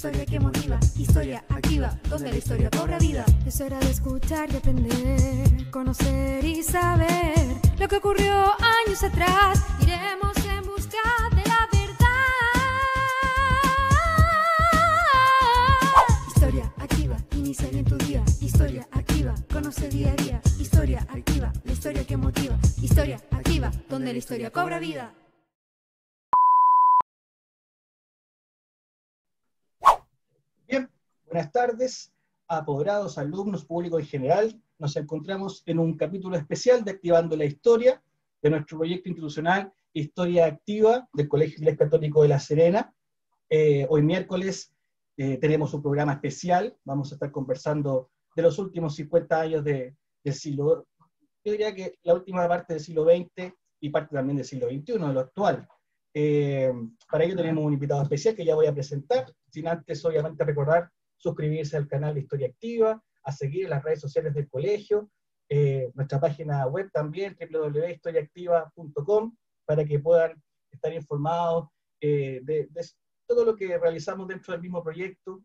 historia que motiva, historia activa, donde la historia cobra vida. Es hora de escuchar y aprender, conocer y saber lo que ocurrió años atrás. Iremos en busca de la verdad. Historia activa, inicia bien tu día. Historia activa, conoce día a día. Historia activa, la historia que motiva. Historia activa, donde la historia cobra vida. Bien, buenas tardes, apoderados, alumnos, público en general. Nos encontramos en un capítulo especial de Activando la Historia, de nuestro proyecto institucional Historia Activa del Colegio Inglés Católico de La Serena. Hoy miércoles tenemos un programa especial. Vamos a estar conversando de los últimos 50 años del siglo, yo diría que la última parte del siglo XX y parte también del siglo XXI, de lo actual. Para ello tenemos un invitado especial que ya voy a presentar, sin antes obviamente recordar suscribirse al canal de Historia Activa, a seguir en las redes sociales del colegio, nuestra página web también, www.historiaactiva.com, para que puedan estar informados de todo lo que realizamos dentro del mismo proyecto.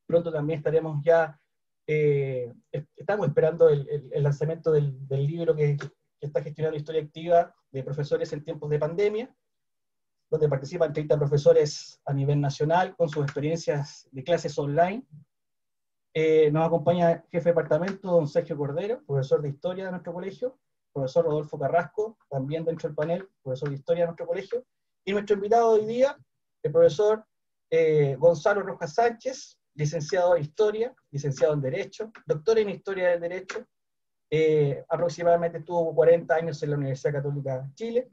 Pronto también estaremos ya, estamos esperando el lanzamiento del libro que está gestionando Historia Activa de profesores en tiempos de pandemia, donde participan 30 profesores a nivel nacional con sus experiencias de clases online. Nos acompaña el jefe de departamento, don Sergio Cordero, profesor de Historia de nuestro colegio, profesor Rodolfo Carrasco, también dentro del panel, profesor de Historia de nuestro colegio, y nuestro invitado hoy día, el profesor Gonzalo Rojas Sánchez, licenciado en Historia, licenciado en Derecho, doctor en Historia del Derecho, aproximadamente estuvo 40 años en la Universidad Católica de Chile.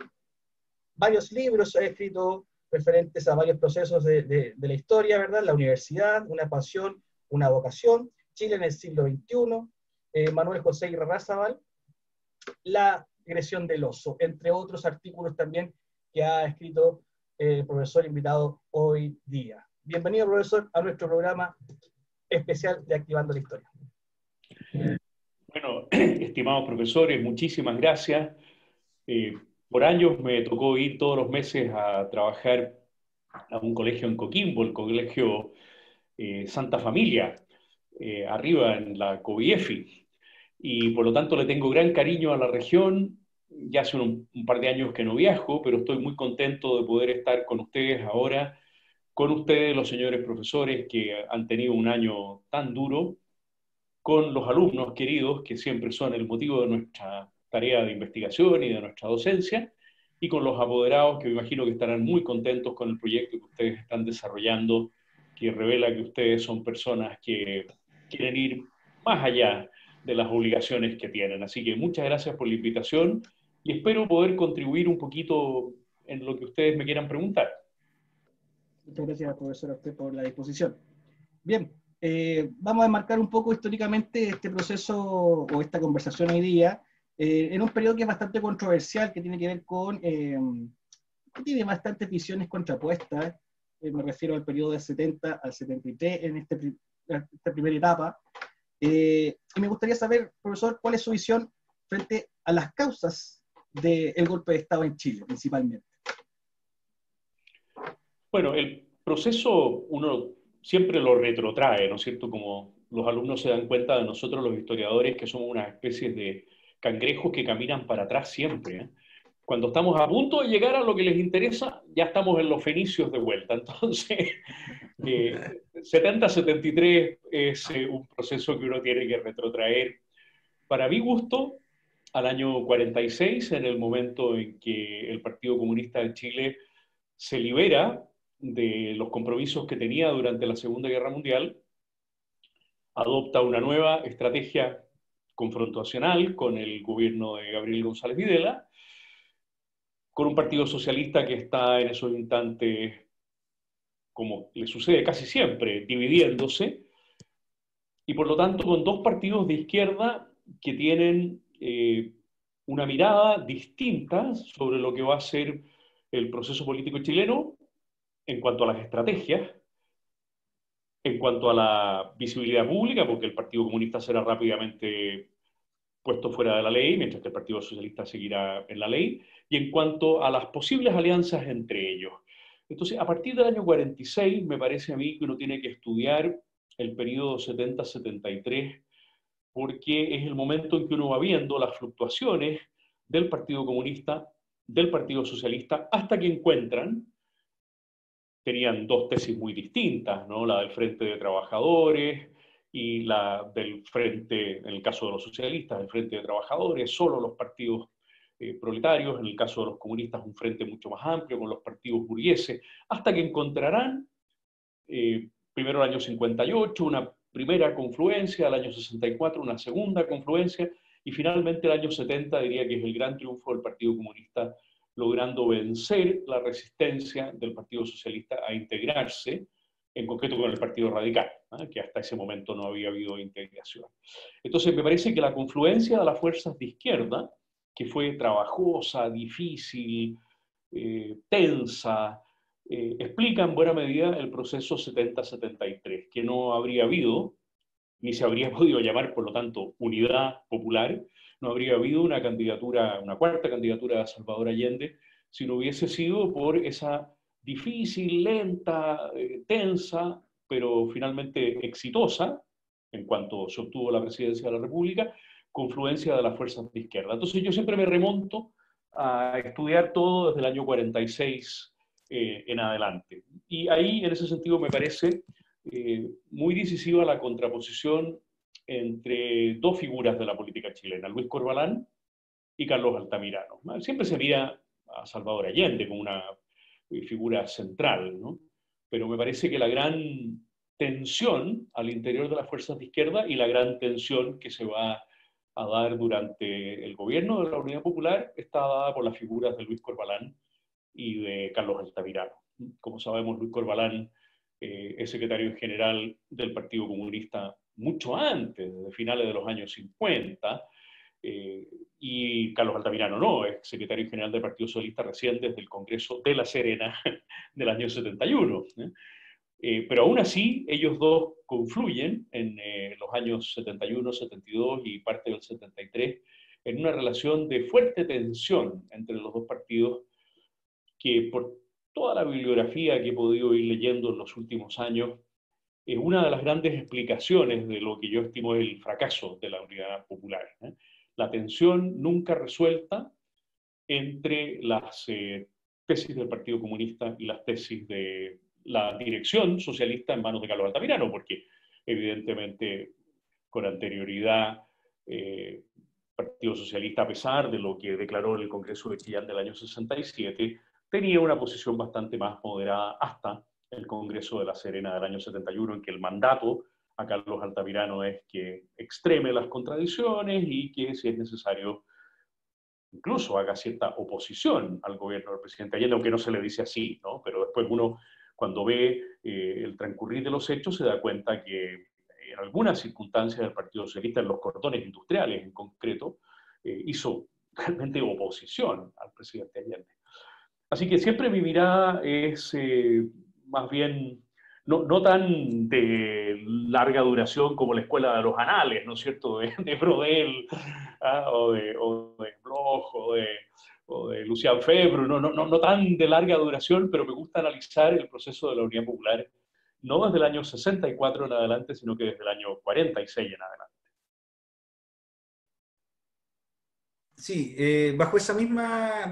Varios libros ha escrito referentes a varios procesos de la historia, ¿verdad? La universidad, una pasión, una vocación, Chile en el siglo XXI, Manuel José Irarrázaval, la agresión del oso, entre otros artículos también que ha escrito el profesor invitado hoy día. Bienvenido, profesor, a nuestro programa especial de Activando la Historia. Bueno, estimados profesores, muchísimas gracias. Por años me tocó ir todos los meses a trabajar a un colegio en Coquimbo, el colegio Santa Familia, arriba en la COBIEFI, y por lo tanto le tengo gran cariño a la región. Ya hace un par de años que no viajo, pero estoy muy contento de poder estar con ustedes ahora, con ustedes, los señores profesores que han tenido un año tan duro, con los alumnos queridos, que siempre son el motivo de nuestra tarea de investigación y de nuestra docencia, y con los apoderados que me imagino que estarán muy contentos con el proyecto que ustedes están desarrollando, que revela que ustedes son personas que quieren ir más allá de las obligaciones que tienen. Así que muchas gracias por la invitación y espero poder contribuir un poquito en lo que ustedes me quieran preguntar. Muchas gracias, profesor, a usted por la disposición. Bien, vamos a enmarcar un poco históricamente este proceso o esta conversación hoy día en un periodo que es bastante controversial, que tiene que ver con, que tiene bastantes visiones contrapuestas. Me refiero al periodo del 70 al 73 en esta primera etapa. Y me gustaría saber, profesor, cuál es su visión frente a las causas del golpe de Estado en Chile, principalmente. Bueno, el proceso uno siempre lo retrotrae, ¿no es cierto? Como los alumnos se dan cuenta de nosotros los historiadores que somos una especie de cangrejos que caminan para atrás siempre, ¿eh? Cuando estamos a punto de llegar a lo que les interesa, ya estamos en los fenicios de vuelta. Entonces, 70-73 es un proceso que uno tiene que retrotraer, para mi gusto, al año 46, en el momento en que el Partido Comunista de Chile se libera de los compromisos que tenía durante la Segunda Guerra Mundial, adopta una nueva estrategia confrontacional con el gobierno de Gabriel González Videla, con un partido socialista que está en esos instantes, como le sucede casi siempre, dividiéndose, y por lo tanto con dos partidos de izquierda que tienen una mirada distinta sobre lo que va a ser el proceso político chileno en cuanto a las estrategias, en cuanto a la visibilidad pública, porque el Partido Comunista será rápidamente puesto fuera de la ley, mientras que el Partido Socialista seguirá en la ley, y en cuanto a las posibles alianzas entre ellos. Entonces, a partir del año 46, me parece a mí que uno tiene que estudiar el periodo 70-73, porque es el momento en que uno va viendo las fluctuaciones del Partido Comunista, del Partido Socialista, hasta que encuentran, tenían dos tesis muy distintas, ¿no? La del Frente de Trabajadores y la del Frente, en el caso de los socialistas, el Frente de Trabajadores, solo los partidos proletarios, en el caso de los comunistas un frente mucho más amplio con los partidos burgueses, hasta que encontrarán, primero el año 58, una primera confluencia, al año 64 una segunda confluencia, y finalmente el año 70 diría que es el gran triunfo del Partido Comunista, logrando vencer la resistencia del Partido Socialista a integrarse, en concreto con el Partido Radical, ¿eh? Que hasta ese momento no había habido integración. Entonces me parece que la confluencia de las fuerzas de izquierda, que fue trabajosa, difícil, tensa, explica en buena medida el proceso 70-73, que no habría habido, ni se habría podido llamar, por lo tanto, unidad popular, no habría habido una candidatura, una cuarta candidatura de Salvador Allende, si no hubiese sido por esa difícil, lenta, tensa, pero finalmente exitosa, en cuanto se obtuvo la presidencia de la República, confluencia de las fuerzas de izquierda. Entonces yo siempre me remonto a estudiar todo desde el año 46 en adelante. Y ahí, en ese sentido, me parece muy decisiva la contraposición entre dos figuras de la política chilena, Luis Corvalán y Carlos Altamirano. Siempre se mira a Salvador Allende como una figura central, ¿no? Pero me parece que la gran tensión al interior de las fuerzas de izquierda y la gran tensión que se va a dar durante el gobierno de la Unidad Popular está dada por las figuras de Luis Corvalán y de Carlos Altamirano. Como sabemos, Luis Corvalán es secretario general del Partido Comunista mucho antes, desde finales de los años 50, y Carlos Altamirano no, es secretario general del Partido Socialista recién desde el Congreso de La Serena del año 71. Pero aún así, ellos dos confluyen en los años 71, 72 y parte del 73 en una relación de fuerte tensión entre los dos partidos que, por toda la bibliografía que he podido ir leyendo en los últimos años, es una de las grandes explicaciones de lo que yo estimo el fracaso de la Unidad Popular. La tensión nunca resuelta entre las tesis del Partido Comunista y las tesis de la dirección socialista en manos de Carlos Altamirano, porque evidentemente con anterioridad Partido Socialista, a pesar de lo que declaró el Congreso de Chillán del año 67, tenía una posición bastante más moderada hasta el Congreso de La Serena del año 71, en que el mandato a Carlos Altamirano es que extreme las contradicciones y que, si es necesario, incluso haga cierta oposición al gobierno del presidente Allende, aunque no se le dice así, ¿no? Pero después uno, cuando ve el transcurrir de los hechos, se da cuenta que en algunas circunstancias el Partido Socialista, en los cordones industriales en concreto, hizo realmente oposición al presidente Allende. Así que siempre mi mirada es más bien no tan de larga duración como la Escuela de los Anales, ¿no es cierto?, de Brodel, o de Bloch, o de Lucian Febvre, no tan de larga duración, pero me gusta analizar el proceso de la Unidad Popular, no desde el año 64 en adelante, sino que desde el año 46 en adelante. Sí, bajo esa misma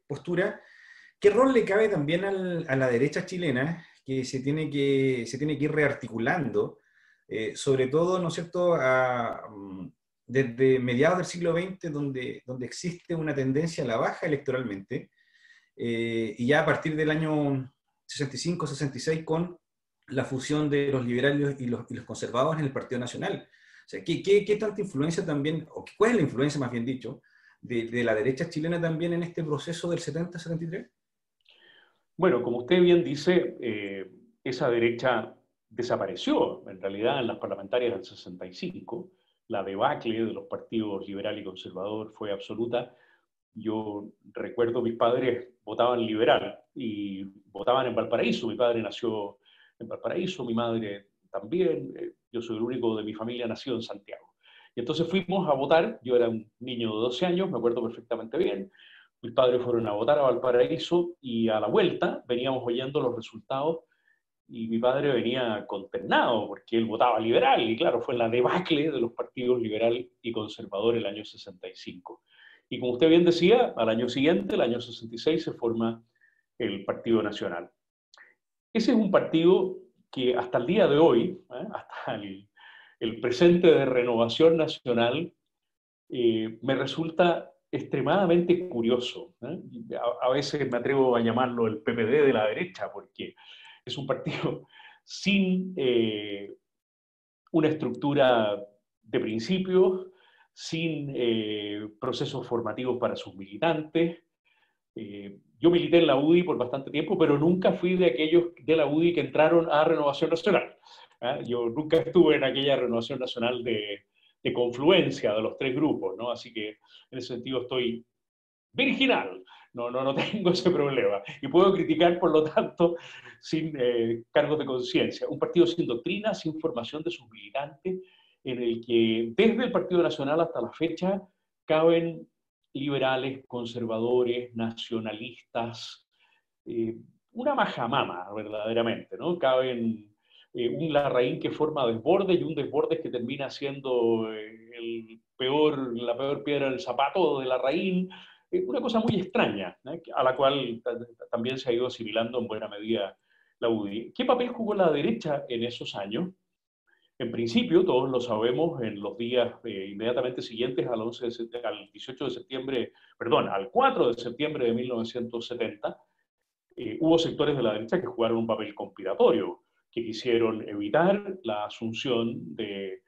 postura, ¿qué rol le cabe también a la derecha chilena, que se tiene que ir rearticulando, sobre todo, ¿no es cierto?, desde mediados del siglo XX, donde existe una tendencia a la baja electoralmente, y ya a partir del año 65-66 con la fusión de los liberales y los conservadores en el Partido Nacional? O sea, ¿qué tanta influencia también, o cuál es la influencia, más bien dicho, de la derecha chilena también en este proceso del 70-73? Bueno, como usted bien dice, esa derecha desapareció, en realidad, en las parlamentarias del 65. La debacle de los partidos liberal y conservador fue absoluta. Yo recuerdo mis padres votaban liberal y votaban en Valparaíso. Mi padre nació en Valparaíso, mi madre también. Yo soy el único de mi familia nacido en Santiago. Y entonces fuimos a votar. Yo era un niño de 12 años, me acuerdo perfectamente bien. mis padres fueron a votar a Valparaíso y a la vuelta veníamos oyendo los resultados y mi padre venía consternado porque él votaba liberal y claro, fue la debacle de los partidos liberal y conservador el año 65. Y como usted bien decía, al año siguiente, el año 66, se forma el Partido Nacional. Ese es un partido que hasta el día de hoy, hasta el presente de Renovación Nacional, me resulta extremadamente curioso. A veces me atrevo a llamarlo el PPD de la derecha, porque es un partido sin una estructura de principios, sin procesos formativos para sus militantes. Yo milité en la UDI por bastante tiempo, pero nunca fui de aquellos de la UDI que entraron a Renovación Nacional. Yo nunca estuve en aquella Renovación Nacional de confluencia de los tres grupos, ¿no? Así que en ese sentido estoy virginal, no tengo ese problema. Y puedo criticar, por lo tanto, sin cargos de conciencia. Un partido sin doctrina, sin formación de sus militantes, en el que desde el Partido Nacional hasta la fecha caben liberales, conservadores, nacionalistas, una majamama, verdaderamente, ¿no? Caben un Larraín que forma desbordes y un desbordes que termina siendo la peor piedra del zapato de Larraín. Una cosa muy extraña, a la cual también se ha ido asimilando en buena medida la UDI. ¿Qué papel jugó la derecha en esos años? En principio, todos lo sabemos, en los días inmediatamente siguientes al 18 de septiembre, perdón, al 4 de septiembre de 1970, hubo sectores de la derecha que jugaron un papel conspiratorio, que quisieron evitar la asunción del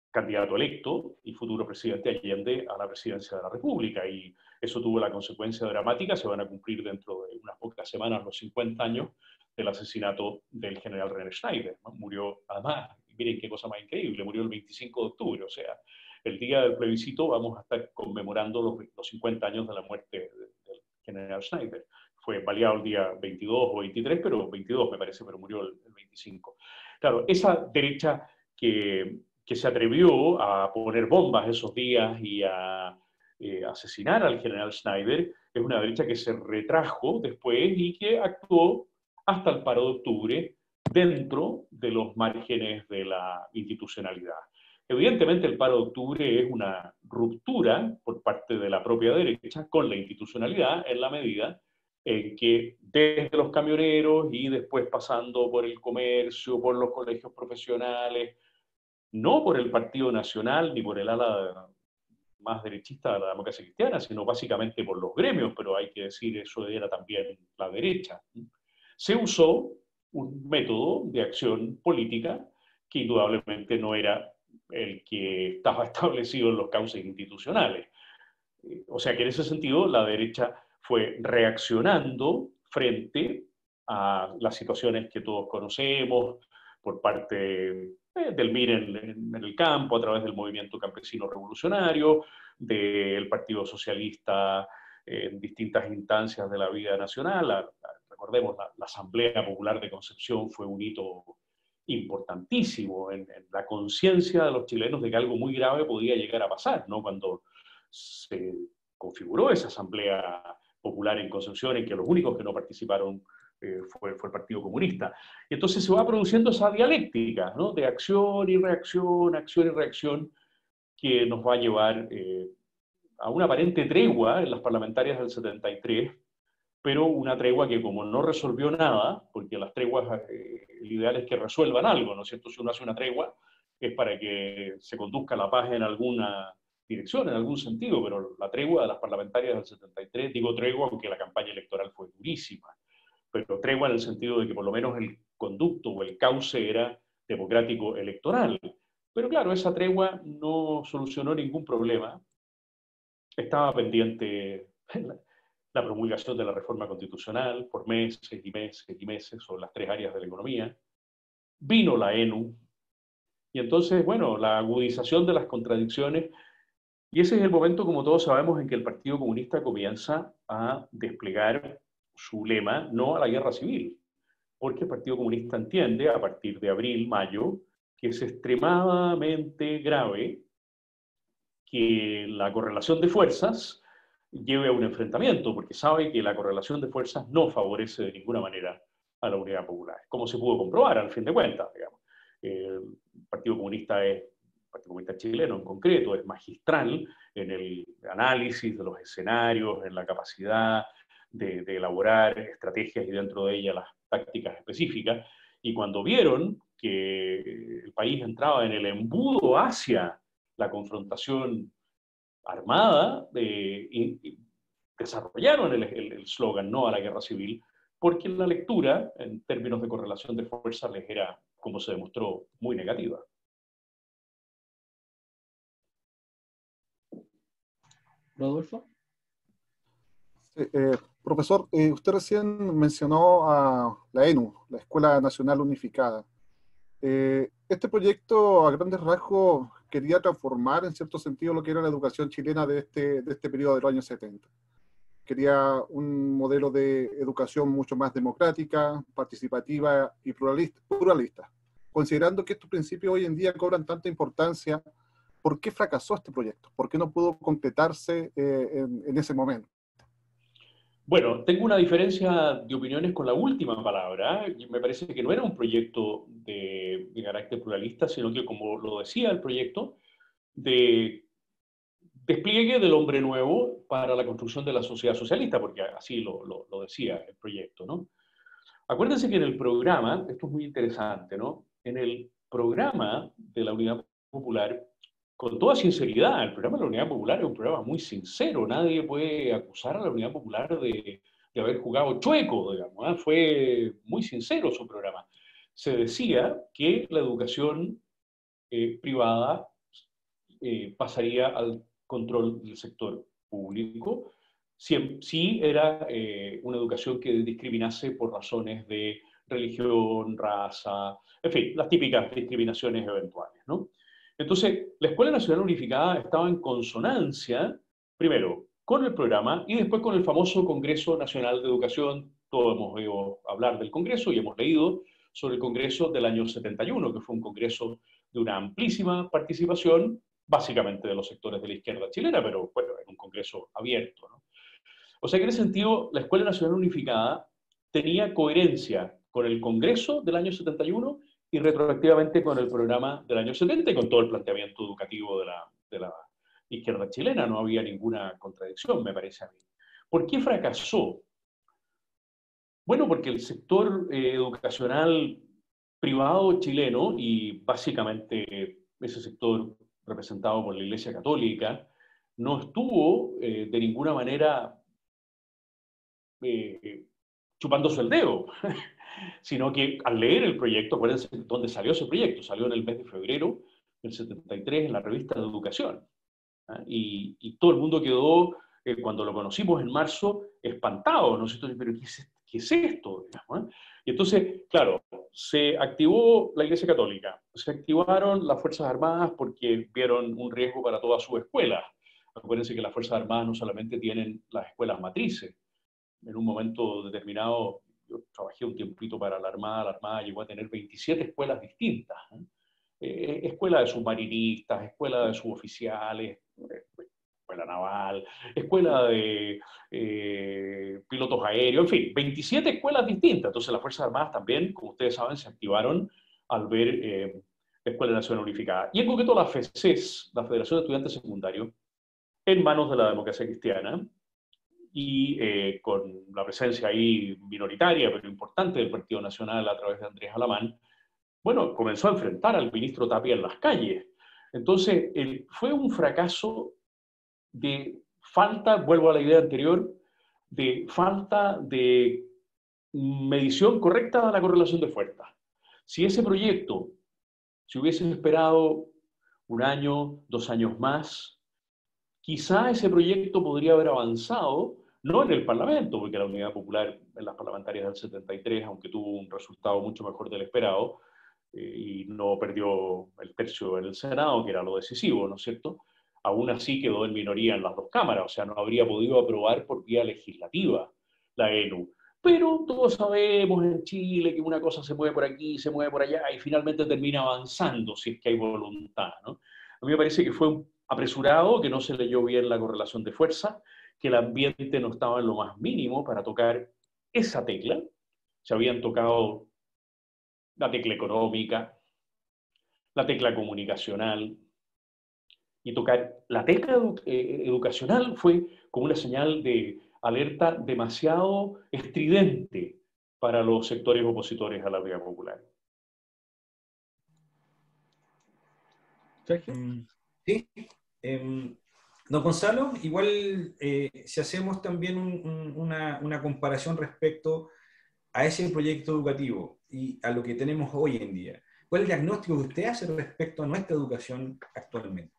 candidato electo y futuro presidente Allende a la presidencia de la República. Y eso tuvo la consecuencia dramática, se van a cumplir dentro de unas pocas semanas los 50 años del asesinato del general René Schneider, ¿no? Murió, además, miren qué cosa más increíble, murió el 25 de octubre, o sea, el día del plebiscito vamos a estar conmemorando los 50 años de la muerte del general Schneider. Fue baleado el día 22 o 23, pero 22 me parece, pero murió el 25. Claro, esa derecha que se atrevió a poner bombas esos días y a asesinar al general Schneider, es una derecha que se retrajo después y que actuó hasta el paro de octubre dentro de los márgenes de la institucionalidad. Evidentemente el paro de octubre es una ruptura por parte de la propia derecha con la institucionalidad en la medida en que desde los camioneros y después pasando por el comercio, por los colegios profesionales, no por el Partido Nacional ni por el ala más derechista de la democracia cristiana, sino básicamente por los gremios, pero hay que decir, eso era también la derecha. Se usó un método de acción política que indudablemente no era el que estaba establecido en los cauces institucionales. O sea que en ese sentido la derecha fue reaccionando frente a las situaciones que todos conocemos por parte del MIR en el campo, a través del movimiento campesino revolucionario, del Partido Socialista en distintas instancias de la vida nacional. Recordemos, la Asamblea Popular de Concepción fue un hito importantísimo en la conciencia de los chilenos de que algo muy grave podía llegar a pasar, ¿no? Cuando se configuró esa Asamblea Popular en Concepción, en que los únicos que no participaron fue el Partido Comunista. Y entonces se va produciendo esa dialéctica, ¿no? De acción y reacción, que nos va a llevar a una aparente tregua en las parlamentarias del 73, pero una tregua que como no resolvió nada, porque las treguas, el ideal es que resuelvan algo, ¿no es cierto? Si uno hace una tregua es para que se conduzca la paz en alguna dirección, en algún sentido, pero la tregua de las parlamentarias del 73, digo tregua aunque la campaña electoral fue durísima, pero tregua en el sentido de que por lo menos el conducto o el cauce era democrático electoral. Pero claro, esa tregua no solucionó ningún problema. Estaba pendiente la promulgación de la reforma constitucional por meses y meses y meses sobre las tres áreas de la economía. Vino la ENU, y entonces, bueno, la agudización de las contradicciones, y ese es el momento, como todos sabemos, en que el Partido Comunista comienza a desplegar su lema, no a la guerra civil, porque el Partido Comunista entiende, a partir de abril, mayo, que es extremadamente grave que la correlación de fuerzas lleve a un enfrentamiento, porque sabe que la correlación de fuerzas no favorece de ninguna manera a la Unidad Popular, como se pudo comprobar al fin de cuentas, digamos. El Partido Comunista chileno en concreto es magistral en el análisis de los escenarios, en la capacidad de elaborar estrategias y dentro de ellas las tácticas específicas, y cuando vieron que el país entraba en el embudo hacia la confrontación armada, desarrollaron el slogan "no a la guerra civil", porque la lectura, en términos de correlación de fuerzas, les era, como se demostró, muy negativa. Rodolfo. Sí, profesor, usted recién mencionó a la ENU, la Escuela Nacional Unificada. Este proyecto, a grandes rasgos, quería transformar en cierto sentido lo que era la educación chilena de este periodo de los años 70. Quería un modelo de educación mucho más democrática, participativa y pluralista. Considerando que estos principios hoy en día cobran tanta importancia, ¿por qué fracasó este proyecto? ¿Por qué no pudo concretarse en ese momento? Bueno, tengo una diferencia de opiniones con la última palabra. Me parece que no era un proyecto de carácter pluralista, sino que, como lo decía el proyecto, de despliegue del hombre nuevo para la construcción de la sociedad socialista, porque así lo decía el proyecto, ¿no? Acuérdense que en el programa, esto es muy interesante, ¿no? En el programa de la Unidad Popular, con toda sinceridad, el programa de la Unidad Popular es un programa muy sincero. Nadie puede acusar a la Unidad Popular de haber jugado chueco, digamos, ¿eh? Fue muy sincero su programa. Se decía que la educación privada pasaría al control del sector público si era una educación que discriminase por razones de religión, raza, en fin, las típicas discriminaciones eventuales, ¿no? Entonces, la Escuela Nacional Unificada estaba en consonancia, primero, con el programa y después con el famoso Congreso Nacional de Educación. Todos hemos oído hablar del Congreso y hemos leído sobre el Congreso del año 71, que fue un congreso de una amplísima participación, básicamente de los sectores de la izquierda chilena, pero bueno, en un congreso abierto, ¿no? O sea que en ese sentido, la Escuela Nacional Unificada tenía coherencia con el Congreso del año 71 y retroactivamente con el programa del año 70 y con todo el planteamiento educativo de la izquierda chilena. No había ninguna contradicción, me parece a mí. ¿Por qué fracasó? Bueno, porque el sector educacional privado chileno, y básicamente ese sector representado por la Iglesia Católica, no estuvo de ninguna manera chupándose el dedo, sino que al leer el proyecto, acuérdense dónde salió ese proyecto, salió en el mes de febrero del 73 en la revista de Educación, ¿eh? Y todo el mundo quedó, cuando lo conocimos en marzo, espantado, ¿no es cierto? Pero ¿qué es esto? ¿Eh? Y entonces, claro, se activó la Iglesia Católica, se activaron las Fuerzas Armadas porque vieron un riesgo para todas sus escuelas. Acuérdense que las Fuerzas Armadas no solamente tienen las escuelas matrices. En un momento determinado, yo trabajé un tiempito para la Armada llegó a tener 27 escuelas distintas, ¿eh? Escuela de submarinistas, escuela de suboficiales, escuela naval, escuela de pilotos aéreos, en fin, 27 escuelas distintas. Entonces las Fuerzas Armadas también, como ustedes saben, se activaron al ver la Escuela Nacional Unificada. Y en concreto la FESES, la Federación de Estudiantes Secundarios, en manos de la Democracia Cristiana, y con la presencia ahí minoritaria, pero importante del Partido Nacional a través de Andrés Alamán, bueno, comenzó a enfrentar al ministro Tapia en las calles. Entonces, fue un fracaso de falta, vuelvo a la idea anterior, de falta de medición correcta de la correlación de fuerzas. Si ese proyecto se hubiese esperado un año, 2 años más, quizá ese proyecto podría haber avanzado, no en el Parlamento, porque la Unidad Popular en las parlamentarias del 73, aunque tuvo un resultado mucho mejor del esperado, y no perdió el tercio en el Senado, que era lo decisivo, ¿no es cierto? Aún así quedó en minoría en las 2 cámaras, o sea, no habría podido aprobar por vía legislativa la ENU. Pero todos sabemos en Chile que una cosa se mueve por aquí, se mueve por allá, y finalmente termina avanzando si es que hay voluntad, ¿no? A mí me parece que fue apresurado, que no se leyó bien la correlación de fuerza, que el ambiente no estaba en lo más mínimo para tocar esa tecla. Se habían tocado la tecla económica, la tecla comunicacional, y tocar la tecla educacional fue como una señal de alerta demasiado estridente para los sectores opositores a la vía popular. Sergio. Sí. Don Gonzalo, igual si hacemos también una comparación respecto a ese proyecto educativo y a lo que tenemos hoy en día, ¿cuál es el diagnóstico que usted hace respecto a nuestra educación actualmente?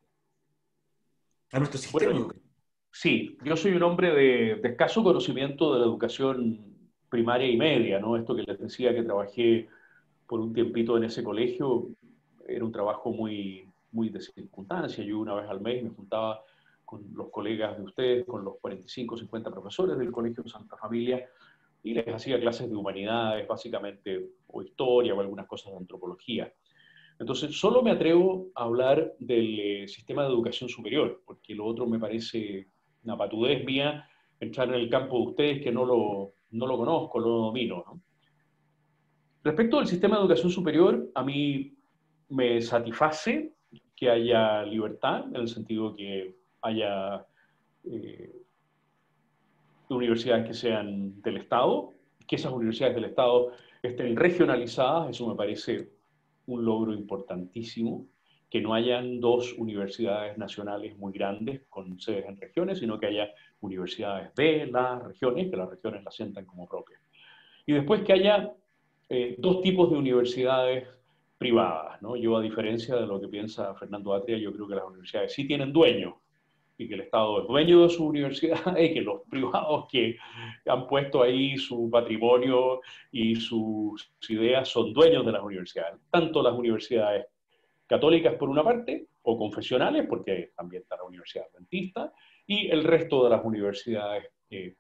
A nuestro sistema educativo. Sí, yo soy un hombre de escaso conocimiento de la educación primaria y media, ¿no? Esto que les decía que trabajé por un tiempito en ese colegio, era un trabajo muy de circunstancia. Yo una vez al mes me juntaba con los colegas de ustedes, con los 45 o 50 profesores del Colegio Santa Familia, y les hacía clases de humanidades, básicamente, o historia, o algunas cosas de antropología. Entonces, solo me atrevo a hablar del sistema de educación superior, porque lo otro me parece una patudez mía, entrar en el campo de ustedes que no lo conozco, no lo domino, ¿no? Respecto al sistema de educación superior, a mí me satisface que haya libertad, en el sentido que haya universidades que sean del Estado, que esas universidades del Estado estén regionalizadas. Eso me parece un logro importantísimo, que no hayan dos universidades nacionales muy grandes con sedes en regiones, sino que haya universidades de las regiones, que las regiones las sientan como propias. Y después que haya dos tipos de universidades privadas, ¿no? Yo, a diferencia de lo que piensa Fernando Atria, yo creo que las universidades sí tienen dueños, y que el Estado es dueño de su universidad, y que los privados que han puesto ahí su patrimonio y sus ideas son dueños de las universidades. Tanto las universidades católicas por una parte, o confesionales, porque también está la Universidad Adventista, y el resto de las universidades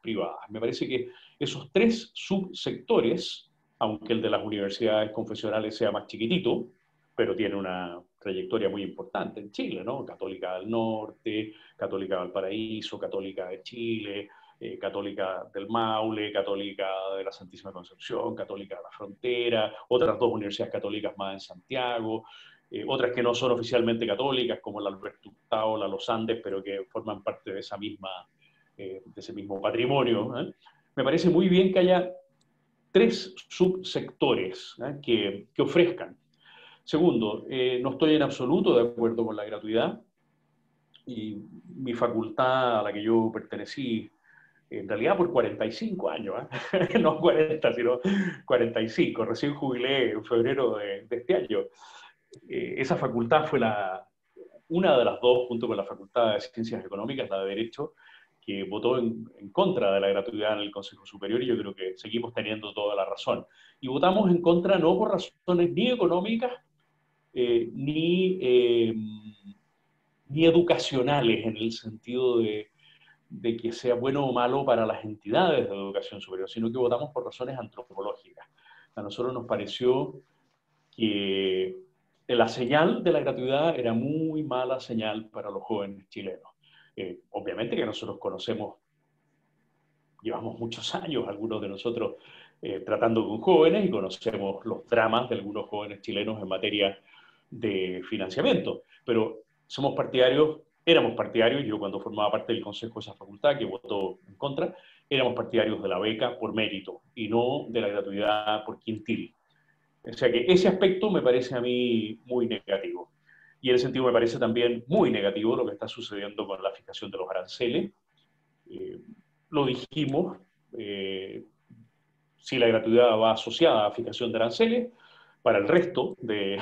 privadas. Me parece que esos tres subsectores, aunque el de las universidades confesionales sea más chiquitito, pero tiene una trayectoria muy importante en Chile, ¿no? Católica del Norte, Católica de Valparaíso, Católica de Chile, Católica del Maule, Católica de la Santísima Concepción, Católica de la Frontera, otras dos universidades católicas más en Santiago, otras que no son oficialmente católicas, como la Alberto Hurtado, la Los Andes, pero que forman parte de ese mismo patrimonio, ¿eh? Me parece muy bien que haya tres subsectores, ¿eh? que ofrezcan. Segundo, no estoy en absoluto de acuerdo con la gratuidad, y mi facultad a la que yo pertenecí, en realidad por 45 años, ¿eh? No 40, sino 45, recién jubilé en febrero de este año. Esa facultad fue una de las dos, junto con la Facultad de Ciencias Económicas, la de Derecho, que votó en contra de la gratuidad en el Consejo Superior, y yo creo que seguimos teniendo toda la razón. Y votamos en contra no por razones ni económicas, ni educacionales, en el sentido de que sea bueno o malo para las entidades de educación superior, sino que votamos por razones antropológicas. A nosotros nos pareció que la señal de la gratuidad era muy mala señal para los jóvenes chilenos. Obviamente que nosotros llevamos muchos años, algunos de nosotros, tratando con jóvenes, y conocemos los dramas de algunos jóvenes chilenos en materia de financiamiento, pero éramos partidarios, yo cuando formaba parte del consejo de esa facultad, que votó en contra, éramos partidarios de la beca por mérito y no de la gratuidad por quintil. O sea que ese aspecto me parece a mí muy negativo. Y en ese sentido me parece también muy negativo lo que está sucediendo con la fijación de los aranceles. Lo dijimos, si la gratuidad va asociada a fijación de aranceles, para el resto de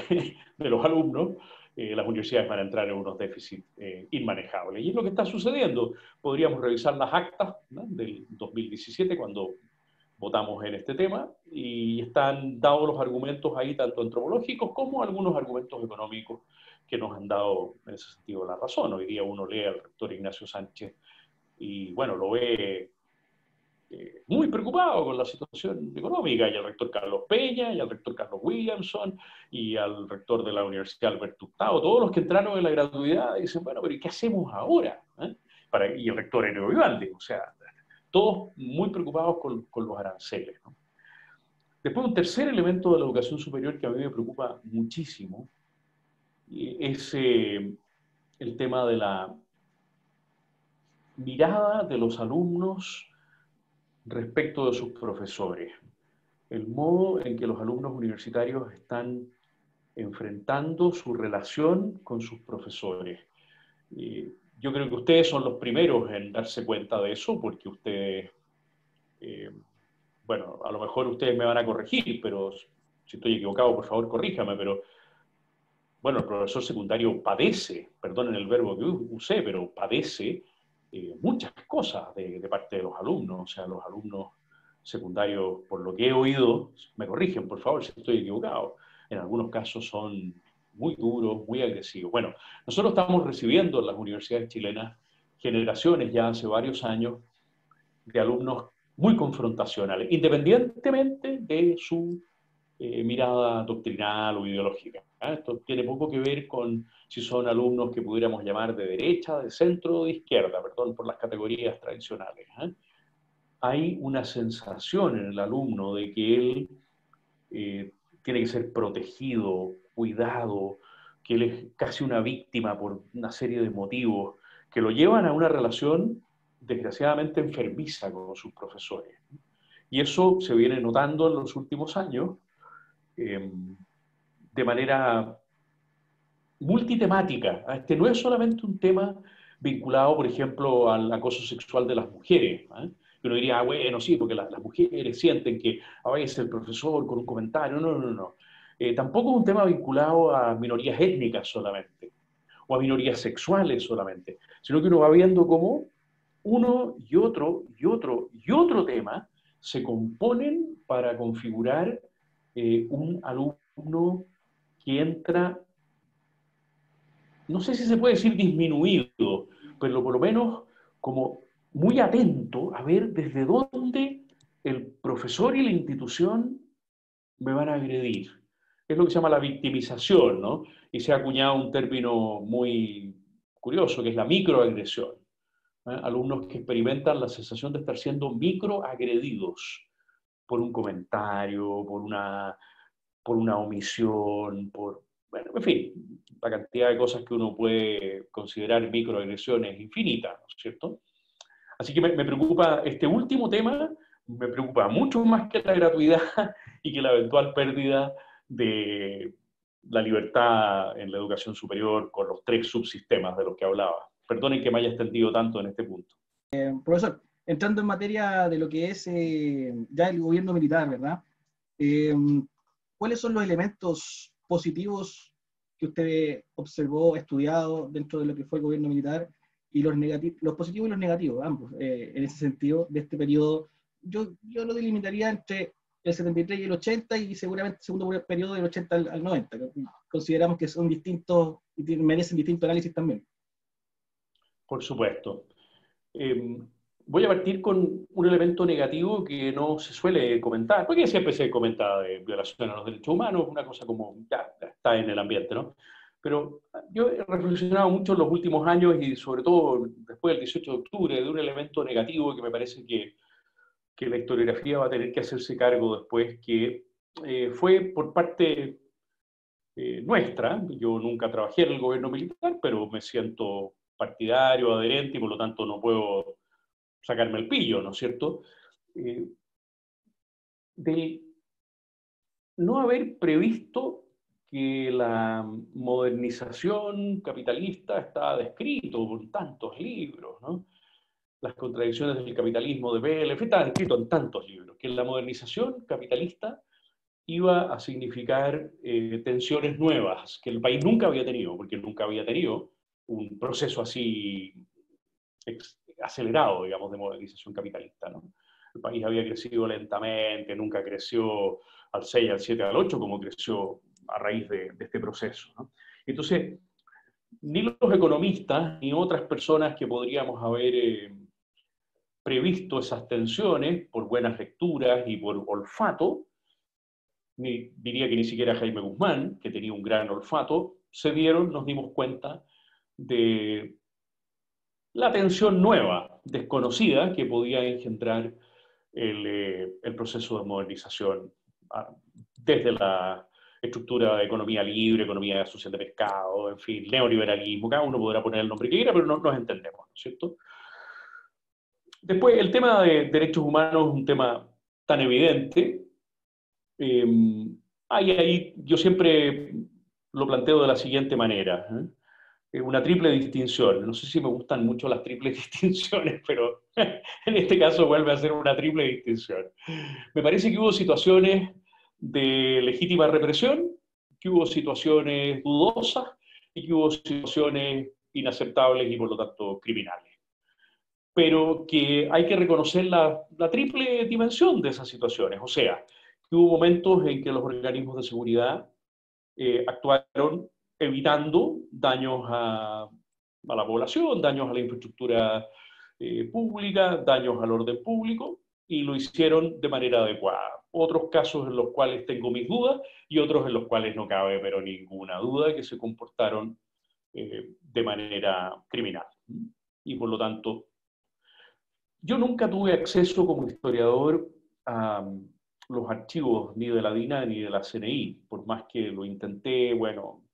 los alumnos, las universidades van a entrar en unos déficits inmanejables. Y es lo que está sucediendo. Podríamos revisar las actas, ¿no?, del 2017, cuando votamos en este tema, y están dados los argumentos ahí, tanto antropológicos como algunos argumentos económicos, que nos han dado en ese sentido la razón. Hoy día uno lee al rector Ignacio Sánchez y, bueno, lo ve muy preocupado con la situación económica, y al rector Carlos Peña, y al rector Carlos Williamson, y al rector de la Universidad Alberto Hurtado, todos los que entraron en la gratuidad, dicen, bueno, pero ¿y qué hacemos ahora? y el rector Enrique Vivaldi, o sea, todos muy preocupados con los aranceles, ¿no? Después, un tercer elemento de la educación superior que a mí me preocupa muchísimo es el tema de la mirada de los alumnos respecto de sus profesores, el modo en que los alumnos universitarios están enfrentando su relación con sus profesores. Yo creo que ustedes son los primeros en darse cuenta de eso, porque ustedes, bueno, a lo mejor ustedes me van a corregir, pero si estoy equivocado, por favor, corríjame, pero bueno, el profesor secundario padece, perdonen el verbo que usé, pero padece muchas cosas de parte de los alumnos. O sea, los alumnos secundarios, por lo que he oído, me corrigen, por favor, si estoy equivocado, en algunos casos son muy duros, muy agresivos. Bueno, nosotros estamos recibiendo en las universidades chilenas generaciones ya hace varios años de alumnos muy confrontacionales, independientemente de su mirada doctrinal o ideológica. Esto tiene poco que ver con si son alumnos que pudiéramos llamar de derecha, de centro o de izquierda, perdón por las categorías tradicionales. Hay una sensación en el alumno de que él tiene que ser protegido, cuidado, que él es casi una víctima por una serie de motivos que lo llevan a una relación desgraciadamente enfermiza con sus profesores. Y eso se viene notando en los últimos años de manera multitemática. Este no es solamente un tema vinculado, por ejemplo, al acoso sexual de las mujeres. Uno diría, bueno, sí, porque las mujeres sienten que a veces el profesor con un comentario. No. Tampoco es un tema vinculado a minorías étnicas solamente, o a minorías sexuales solamente, sino que uno va viendo cómo uno y otro tema se componen para configurar un alumno que entra, no sé si se puede decir disminuido, pero por lo menos como muy atento a ver desde dónde el profesor y la institución me van a agredir. Es lo que se llama la victimización, ¿no? Y se ha acuñado un término muy curioso, que es la microagresión. Alumnos que experimentan la sensación de estar siendo microagredidos por un comentario, por una omisión, bueno, en fin, la cantidad de cosas que uno puede considerar microagresiones es infinita, ¿no es cierto? Así que me preocupa este último tema, me preocupa mucho más que la gratuidad y que la eventual pérdida de la libertad en la educación superior con los 3 subsistemas de los que hablaba. Perdonen que me haya extendido tanto en este punto. Profesor, entrando en materia de lo que es ya el gobierno militar, ¿verdad? ¿Cuáles son los elementos positivos que usted observó, estudiado dentro de lo que fue el gobierno militar, y los positivos y los negativos, ambos, en ese sentido, de este periodo? Yo lo delimitaría entre el 73 y el 80, y seguramente el segundo periodo del 80 al 90. Consideramos que son distintos y merecen distinto análisis también. Por supuesto. Voy a partir con un elemento negativo que no se suele comentar, porque siempre se comenta de violación a los derechos humanos, una cosa como ya está en el ambiente, ¿no? Pero yo he reflexionado mucho en los últimos años y sobre todo después del 18 de octubre de un elemento negativo que me parece que la historiografía va a tener que hacerse cargo después, que fue por parte nuestra. Yo nunca trabajé en el gobierno militar, pero me siento partidario, adherente, y por lo tanto no puedo sacarme el pillo, ¿no es cierto? De no haber previsto que la modernización capitalista está descrito por tantos libros, ¿no? Las contradicciones del capitalismo de Bell, está descrito en tantos libros, que la modernización capitalista iba a significar tensiones nuevas que el país nunca había tenido, porque nunca había tenido un proceso así acelerado, digamos, de modernización capitalista, ¿no? El país había crecido lentamente, nunca creció al 6, al 7, al 8, como creció a raíz de este proceso, ¿no? Entonces, ni los economistas, ni otras personas que podríamos haber previsto esas tensiones por buenas lecturas y por olfato, diría que ni siquiera Jaime Guzmán, que tenía un gran olfato, nos dimos cuenta de la tensión nueva, desconocida, que podía engendrar el proceso de modernización desde la estructura de economía libre, economía social de mercado, en fin, neoliberalismo, cada uno podrá poner el nombre que quiera, pero no nos entendemos, ¿no es cierto? Después, el tema de derechos humanos es un tema tan evidente. Ahí yo siempre lo planteo de la siguiente manera, una triple distinción. No sé si me gustan mucho las triples distinciones, pero en este caso vuelve a ser una triple distinción. Me parece que hubo situaciones de legítima represión, que hubo situaciones dudosas y que hubo situaciones inaceptables y por lo tanto criminales. Pero que hay que reconocer la triple dimensión de esas situaciones. O sea, que hubo momentos en que los organismos de seguridad actuaron evitando daños a la población, daños a la infraestructura pública, daños al orden público, y lo hicieron de manera adecuada. Otros casos en los cuales tengo mis dudas y otros en los cuales no cabe pero ninguna duda que se comportaron de manera criminal. Y por lo tanto, yo nunca tuve acceso como historiador a los archivos ni de la DINA ni de la CNI, por más que lo intenté. Bueno,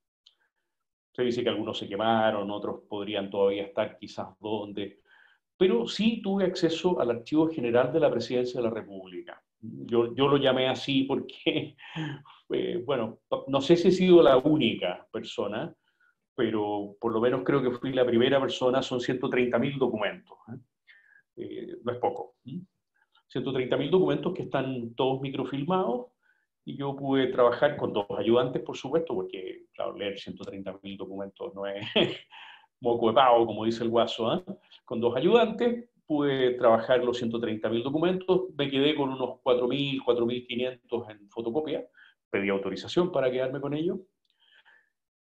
se dice que algunos se quemaron, otros podrían todavía estar quizás donde, pero sí tuve acceso al Archivo General de la Presidencia de la República. Yo lo llamé así porque, bueno, no sé si he sido la única persona, pero por lo menos creo que fui la primera persona. Son 130.000 documentos. No es poco. 130.000 documentos que están todos microfilmados, y yo pude trabajar con 2 ayudantes, por supuesto, porque, claro, leer 130.000 documentos no es moco de pavo, como dice el guaso, ¿eh? Con 2 ayudantes pude trabajar los 130.000 documentos, me quedé con unos 4.000, 4.500 en fotocopia, pedí autorización para quedarme con ellos,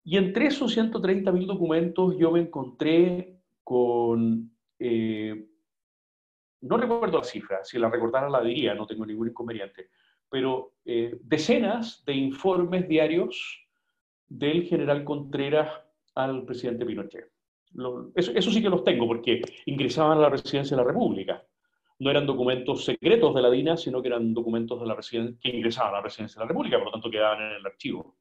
y entre esos 130.000 documentos yo me encontré con... no recuerdo la cifra, si la recordara la diría, no tengo ningún inconveniente, pero decenas de informes diarios del general Contreras al presidente Pinochet. Eso sí que los tengo, porque ingresaban a la Presidencia de la República. No eran documentos secretos de la DINA, sino que eran documentos de la que ingresaban a la Presidencia de la República, por lo tanto quedaban en el archivo.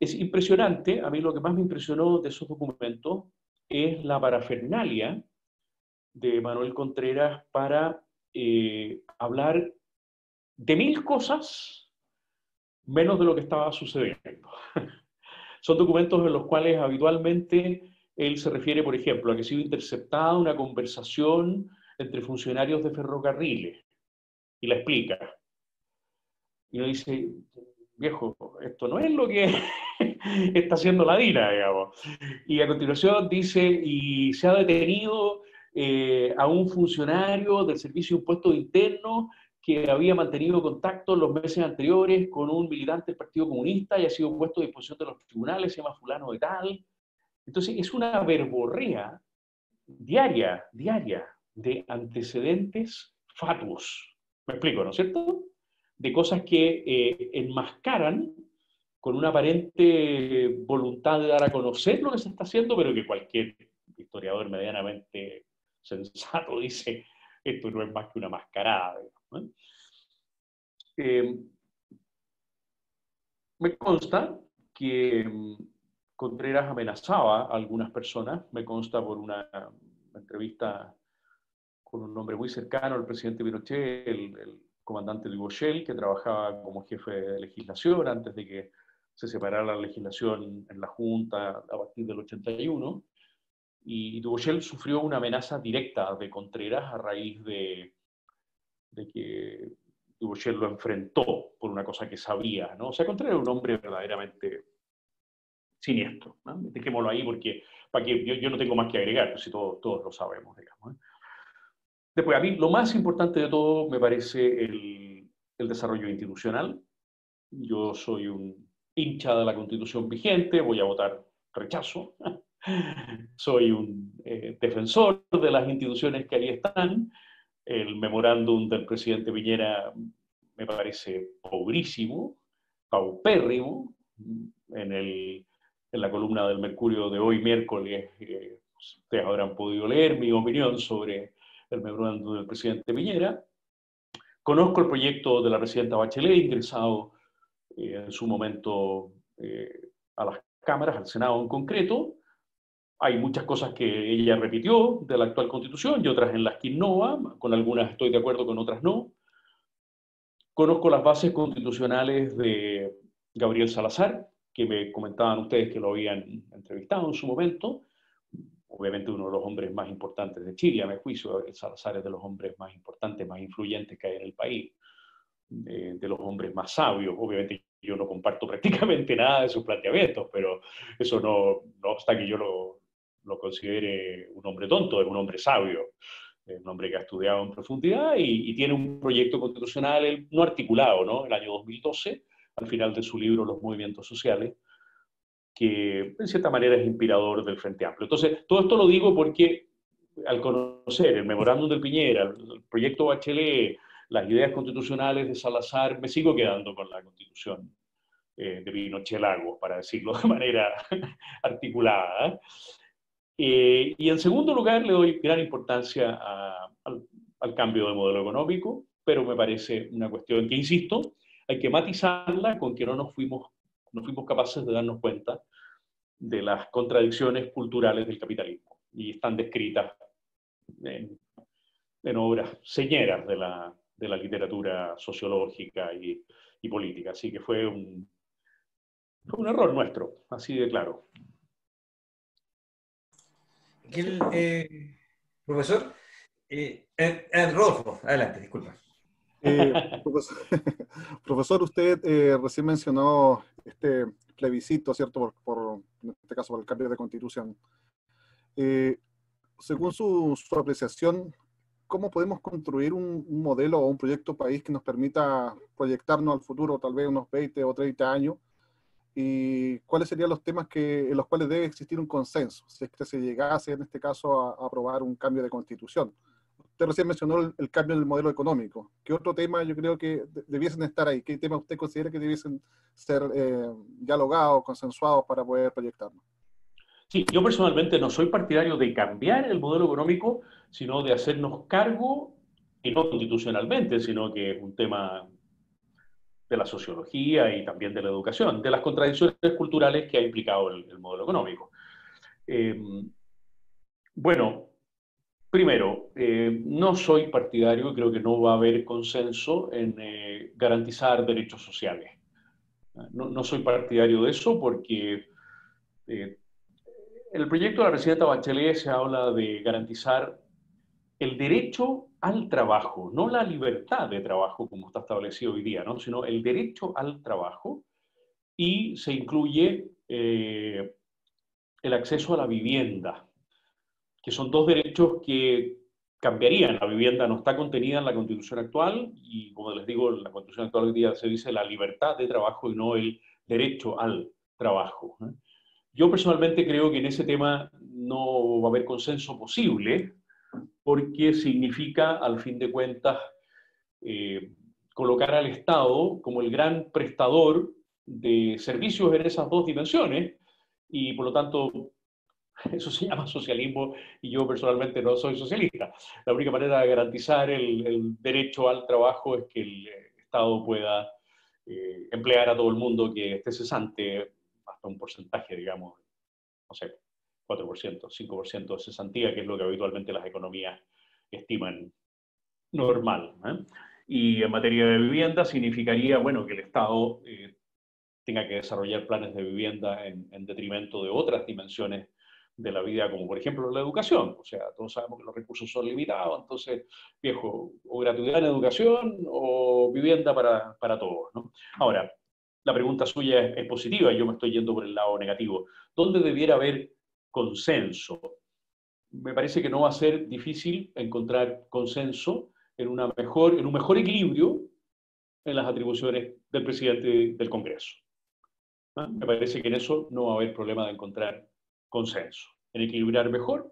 Es impresionante. A mí lo que más me impresionó de esos documentos es la parafernalia de Manuel Contreras para hablar de 1000 cosas menos de lo que estaba sucediendo. Son documentos en los cuales habitualmente él se refiere, por ejemplo, a que ha sido interceptada una conversación entre funcionarios de ferrocarriles, y la explica. Y uno dice, viejo, esto no es lo que está haciendo la DINA, digamos. Y a continuación dice, y se ha detenido a un funcionario del Servicio de Impuestos Internos que había mantenido contacto en los meses anteriores con un militante del Partido Comunista y ha sido puesto a disposición de los tribunales, se llama fulano de tal. Entonces es una verborrea diaria de antecedentes fatuos. ¿Me explico, no es cierto? De cosas que enmascaran con una aparente voluntad de dar a conocer lo que se está haciendo, pero que cualquier historiador medianamente sensato dice, esto no es más que una mascarada, ¿no? Me consta que Contreras amenazaba a algunas personas. Me consta por una entrevista con un hombre muy cercano al presidente Pinochet, el comandante Dubochel, que trabajaba como jefe de legislación antes de que se separara la legislación en la Junta a partir del 81. Y Dubochel sufrió una amenaza directa de Contreras a raíz de que Dubochel lo enfrentó por una cosa que sabía, ¿no? O sea, Contreras era un hombre verdaderamente siniestro, ¿no? Dejémoslo ahí porque para que yo no tengo más que agregar, pues si todos lo sabemos, digamos, ¿eh? Después, a mí lo más importante de todo me parece el desarrollo institucional. Yo soy un hincha de la Constitución vigente, voy a votar rechazo. Soy un defensor de las instituciones que ahí están. El memorándum del presidente Piñera me parece pobrísimo, paupérrimo. En la columna del Mercurio de hoy, miércoles, ustedes habrán podido leer mi opinión sobre el memorándum del presidente Piñera. Conozco el proyecto de la presidenta Bachelet, ingresado en su momento a las cámaras, al Senado en concreto. Hay muchas cosas que ella repitió de la actual Constitución y otras en las que innova, con algunas estoy de acuerdo, con otras no. Conozco las bases constitucionales de Gabriel Salazar, que me comentaban ustedes que lo habían entrevistado en su momento. Obviamente uno de los hombres más importantes de Chile, a mi juicio. Gabriel Salazar es de los hombres más importantes, más influyentes que hay en el país, de los hombres más sabios. Obviamente yo no comparto prácticamente nada de sus planteamientos, pero eso no obsta que yo lo considere un hombre tonto, es un hombre sabio, es un hombre que ha estudiado en profundidad y tiene un proyecto constitucional no articulado, ¿no? El año 2012, al final de su libro Los movimientos sociales, que en cierta manera es inspirador del Frente Amplio. Entonces, todo esto lo digo porque al conocer el memorándum del Piñera, el proyecto Bachelet, las ideas constitucionales de Salazar, me sigo quedando con la Constitución de Pinochet Lagos, para decirlo de manera articulada. Y en segundo lugar, le doy gran importancia al cambio de modelo económico, pero me parece una cuestión que, insisto, hay que matizarla con que no fuimos capaces de darnos cuenta de las contradicciones culturales del capitalismo, y están descritas en obras señeras de la literatura sociológica y política. Así que fue un error nuestro, así de claro. Profesor, Rodolfo, adelante, disculpa. Profesor, usted recién mencionó este plebiscito, ¿cierto? En este caso, por el cambio de constitución. Según su apreciación, ¿cómo podemos construir un modelo o un proyecto país que nos permita proyectarnos al futuro, tal vez unos 20 o 30 años? ¿Y cuáles serían los temas en los cuales debe existir un consenso, si es que se llegase, en este caso, a aprobar un cambio de constitución? Usted recién mencionó el cambio del modelo económico. ¿Qué otro tema yo creo que debiesen estar ahí? ¿Qué temas usted considera que debiesen ser dialogados, consensuados para poder proyectarnos? Sí, yo personalmente no soy partidario de cambiar el modelo económico, sino de hacernos cargo, y no constitucionalmente, sino que es un tema de la sociología y también de la educación, de las contradicciones culturales que ha implicado el modelo económico. Bueno, primero, no soy partidario y creo que no va a haber consenso en garantizar derechos sociales. No soy partidario de eso porque en el proyecto de la presidenta Bachelet se habla de garantizar el derecho al trabajo, no la libertad de trabajo como está establecido hoy día, ¿no? Sino el derecho al trabajo, y se incluye el acceso a la vivienda, que son dos derechos que cambiarían. La vivienda no está contenida en la Constitución actual y, como les digo, en la Constitución actual hoy día se dice la libertad de trabajo y no el derecho al trabajo. Yo personalmente creo que en ese tema no va a haber consenso posible, porque significa, al fin de cuentas, colocar al Estado como el gran prestador de servicios en esas dos dimensiones, y por lo tanto eso se llama socialismo, y yo personalmente no soy socialista. La única manera de garantizar el derecho al trabajo es que el Estado pueda emplear a todo el mundo que esté cesante, hasta un porcentaje, digamos, no sé, 4%, 5% de cesantía, que es lo que habitualmente las economías estiman normal. Y en materia de vivienda significaría, bueno, que el Estado tenga que desarrollar planes de vivienda en detrimento de otras dimensiones de la vida, como por ejemplo la educación. O sea, todos sabemos que los recursos son limitados, entonces, viejo, o gratuidad en educación o vivienda para todos, ¿no? Ahora, la pregunta suya es positiva y yo me estoy yendo por el lado negativo. ¿Dónde debiera haber consenso? Me parece que no va a ser difícil encontrar consenso en un mejor equilibrio en las atribuciones del presidente del Congreso. Me parece que en eso no va a haber problema de encontrar consenso, en equilibrar mejor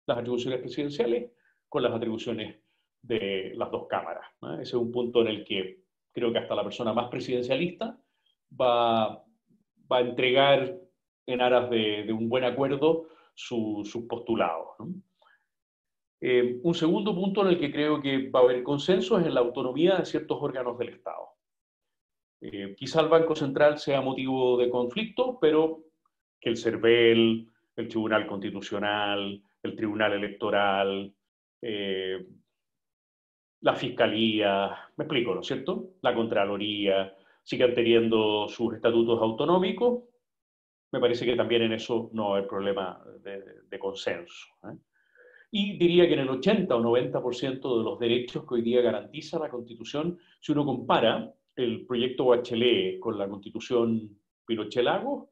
las atribuciones presidenciales con las atribuciones de las dos cámaras. Ese es un punto en el que creo que hasta la persona más presidencialista va a entregar en aras de un buen acuerdo sus postulados, ¿no? Un segundo punto en el que creo que va a haber consenso es en la autonomía de ciertos órganos del Estado. Quizá el Banco Central sea motivo de conflicto, pero que el CERVEL, el Tribunal Constitucional, el Tribunal Electoral, la Fiscalía, me explico, ¿no es cierto? La Contraloría, sigan teniendo sus estatutos autonómicos. Me parece que también en eso no va a haber problema de consenso, ¿eh? Y diría que en el 80 o 90% de los derechos que hoy día garantiza la Constitución, si uno compara el proyecto Bachelet con la Constitución Pinochet-Lagos,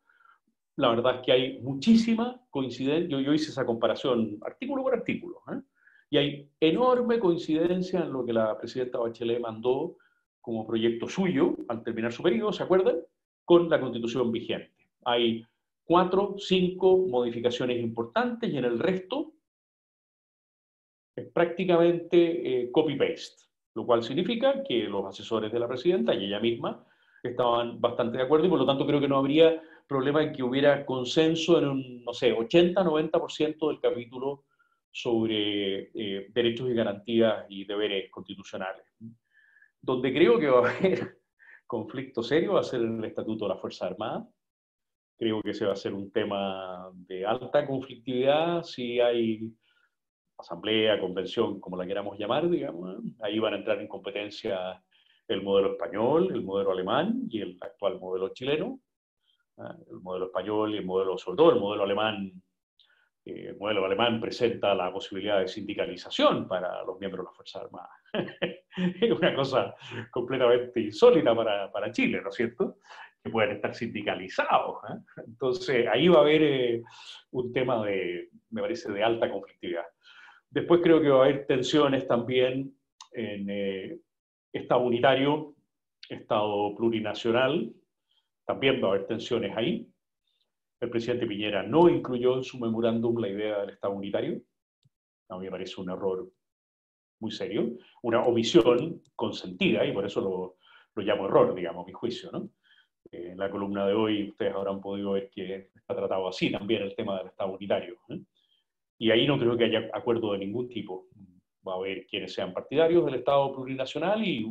la verdad es que hay muchísima coincidencia. Yo hice esa comparación artículo por artículo, ¿eh? Y hay enorme coincidencia en lo que la presidenta Bachelet mandó como proyecto suyo al terminar su periodo, ¿se acuerdan? Con la Constitución vigente. Hay 4, 5 modificaciones importantes y en el resto es prácticamente copy-paste, lo cual significa que los asesores de la presidenta y ella misma estaban bastante de acuerdo y por lo tanto creo que no habría problema en que hubiera consenso en un, no sé, 80-90% del capítulo sobre derechos y garantías y deberes constitucionales. Donde creo que va a haber conflicto serio va a ser en el Estatuto de la Fuerza Armada. Creo que ese va a ser un tema de alta conflictividad si hay asamblea, convención, como la queramos llamar, digamos. Ahí van a entrar en competencia el modelo español, el modelo alemán y el actual modelo chileno. El modelo español y el modelo, sobre todo el modelo alemán. El modelo alemán presenta la posibilidad de sindicalización para los miembros de las Fuerzas Armadas. Es una cosa completamente insólita para Chile, ¿no es cierto? Que puedan estar sindicalizados, ¿eh? Entonces, ahí va a haber un tema me parece, de alta conflictividad. Después creo que va a haber tensiones también en Estado unitario, Estado plurinacional, también va a haber tensiones ahí. El presidente Piñera no incluyó en su memorándum la idea del Estado unitario. A mí me parece un error muy serio, una omisión consentida, y por eso lo llamo error, digamos, a mi juicio, ¿no? En la columna de hoy ustedes habrán podido ver que está tratado así también el tema del Estado unitario, ¿eh? Y ahí no creo que haya acuerdo de ningún tipo. Va a haber quienes sean partidarios del Estado plurinacional y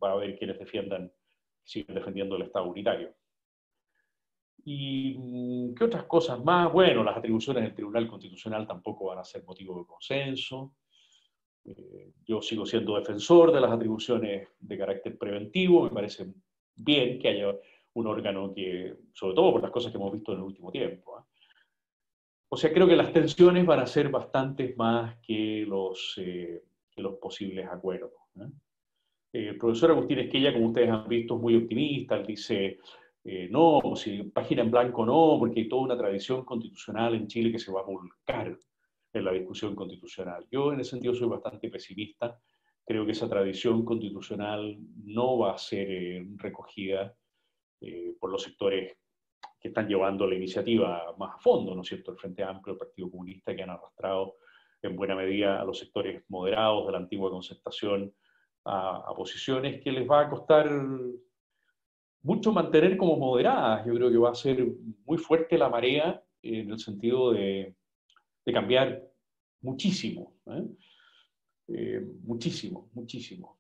va a haber quienes siguen defendiendo el Estado unitario. ¿Y qué otras cosas más? Bueno, las atribuciones del Tribunal Constitucional tampoco van a ser motivo de consenso. Yo sigo siendo defensor de las atribuciones de carácter preventivo. Me parece bien que haya un órgano que, sobre todo por las cosas que hemos visto en el último tiempo, ¿eh? O sea, creo que las tensiones van a ser bastantes más que los posibles acuerdos, ¿eh? El profesor Agustín Esquella, como ustedes han visto, es muy optimista. Él dice, no, si página en blanco no, porque hay toda una tradición constitucional en Chile que se va a volcar en la discusión constitucional. Yo en ese sentido soy bastante pesimista. Creo que esa tradición constitucional no va a ser recogida por los sectores que están llevando la iniciativa más a fondo, ¿no es cierto? El Frente Amplio, el Partido Comunista, que han arrastrado en buena medida a los sectores moderados de la antigua concertación a posiciones que les va a costar mucho mantener como moderadas. Yo creo que va a ser muy fuerte la marea en el sentido de cambiar muchísimo, ¿eh? Muchísimo, muchísimo.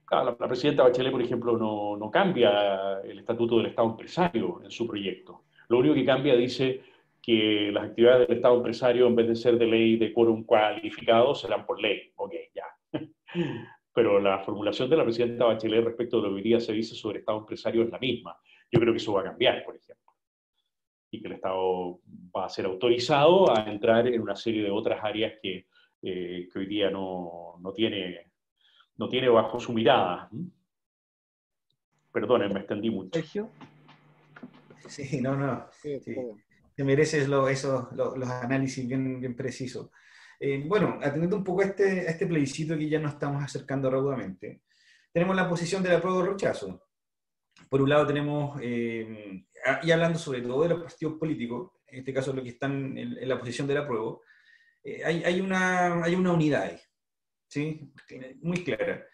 La presidenta Bachelet, por ejemplo, no cambia el estatuto del Estado empresario en su proyecto. Lo único que cambia dice que las actividades del Estado empresario, en vez de ser de ley de quórum cualificado, serán por ley. Ok, ya. Pero la formulación de la presidenta Bachelet respecto de lo que hoy día se dice sobre Estado empresario es la misma. Yo creo que eso va a cambiar, por ejemplo. Y que el Estado va a ser autorizado a entrar en una serie de otras áreas que hoy día no tiene bajo su mirada. Perdonen, me extendí mucho. Sergio. Sí, no. Sí. Te mereces los análisis bien precisos. Bueno, atendiendo un poco a este plebiscito que ya nos estamos acercando raudamente, tenemos la posición del apruebo o rechazo. Por un lado tenemos, y hablando sobre todo de los partidos políticos, en este caso los que están en la posición del apruebo, hay una unidad ahí, ¿sí? Muy clara.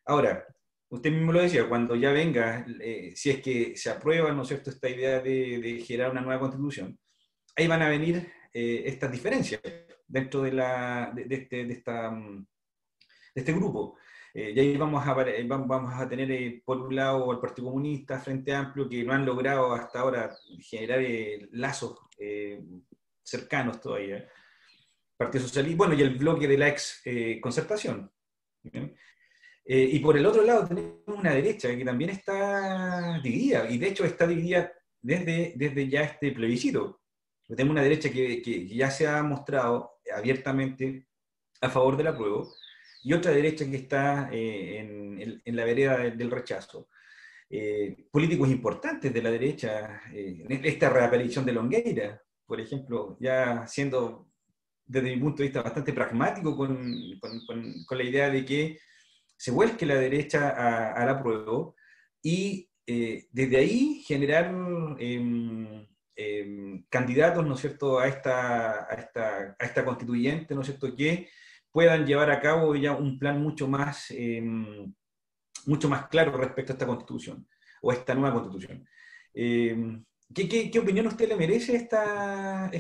Ahora, usted mismo lo decía, cuando ya venga, si es que se aprueba, ¿no es cierto?, esta idea de generar una nueva constitución, ahí van a venir estas diferencias dentro de este grupo. Y ahí vamos a tener por un lado al Partido Comunista, Frente Amplio, que no han logrado hasta ahora generar lazos cercanos todavía. Partido Socialista, bueno, y el bloque de la ex concertación. Y por el otro lado tenemos una derecha que también está dividida, y de hecho está dividida desde ya este plebiscito. Tenemos una derecha que ya se ha mostrado abiertamente a favor del apruebo, y otra derecha que está en la vereda del rechazo. Políticos importantes de la derecha, esta reaparición de Longueira, por ejemplo, ya siendo desde mi punto de vista bastante pragmático con la idea de que se vuelque la derecha al apruebo y desde ahí generar candidatos, ¿no es cierto?, a esta constituyente, ¿no es cierto?, que puedan llevar a cabo ya un plan mucho más claro respecto a esta constitución, o a esta nueva constitución. ¿Qué opinión a usted le merece esta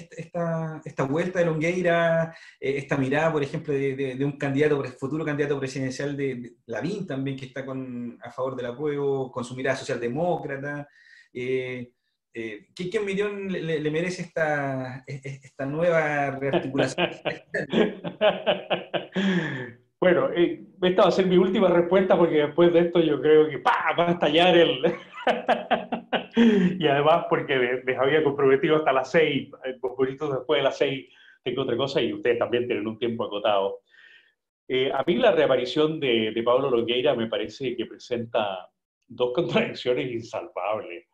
vuelta de Longueira, esta mirada, por ejemplo, de un futuro candidato presidencial de Lavín también, que está a favor del apruebo, con su mirada socialdemócrata? ¿Qué opinión le merece esta nueva rearticulación? Bueno, esta va a ser mi última respuesta porque después de esto yo creo que va a estallar el... Y además porque les había comprometido hasta las 6, un poquito después de las 6 tengo otra cosa y ustedes también tienen un tiempo acotado. A mí la reaparición de Pablo Longueira me parece que presenta dos contradicciones insalvables.